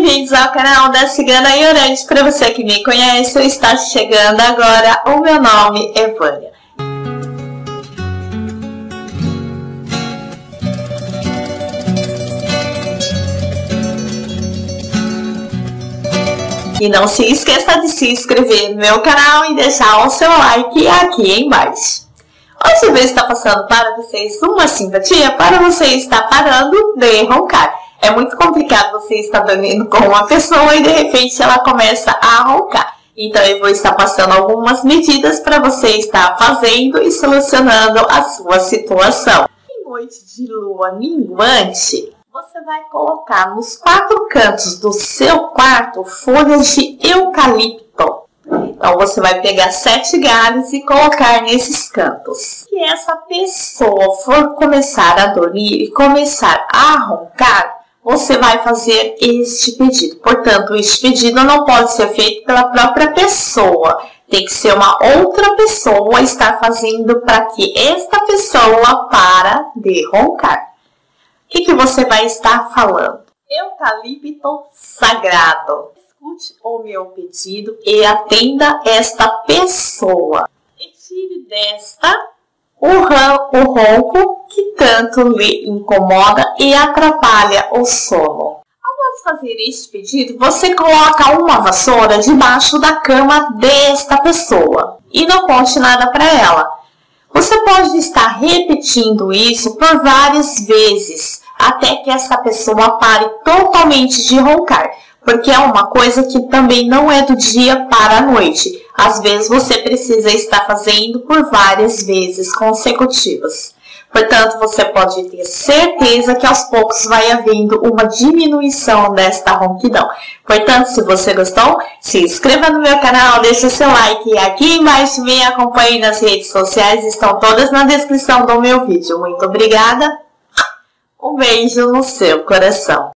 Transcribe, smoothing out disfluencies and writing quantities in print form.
bem-vindos ao canal da Cigana Iorante. Para você que me conhece, está chegando agora. O meu nome é Vânia. E não se esqueça de se inscrever no meu canal e deixar o seu like aqui embaixo. Hoje eu vou estar passando para vocês uma simpatia para você estar parando de roncar. É muito complicado você estar dormindo com uma pessoa e de repente ela começa a roncar. Então eu vou estar passando algumas medidas para você estar fazendo e solucionando a sua situação. Em noite de lua minguante, você vai colocar nos 4 cantos do seu quarto folhas de eucalipto. Então você vai pegar 7 galhos e colocar nesses cantos. Se essa pessoa for começar a dormir e começar a roncar, você vai fazer este pedido. Portanto, este pedido não pode ser feito pela própria pessoa. Tem que ser uma outra pessoa estar fazendo para que esta pessoa para de roncar. O que você vai estar falando? Eucalipto sagrado. Escute o meu pedido e atenda esta pessoa. E tire desta o ronco que tanto lhe incomoda e atrapalha o sono. Após fazer este pedido, você coloca uma vassoura debaixo da cama desta pessoa e não conte nada para ela. Você pode estar repetindo isso por várias vezes, até que essa pessoa pare totalmente de roncar, porque é uma coisa que também não é do dia para a noite. Às vezes você precisa estar fazendo por várias vezes consecutivas. Portanto, você pode ter certeza que aos poucos vai havendo uma diminuição desta ronquidão. Portanto, se você gostou, se inscreva no meu canal, deixe seu like e aqui embaixo me acompanhe nas redes sociais, estão todas na descrição do meu vídeo. Muito obrigada, um beijo no seu coração.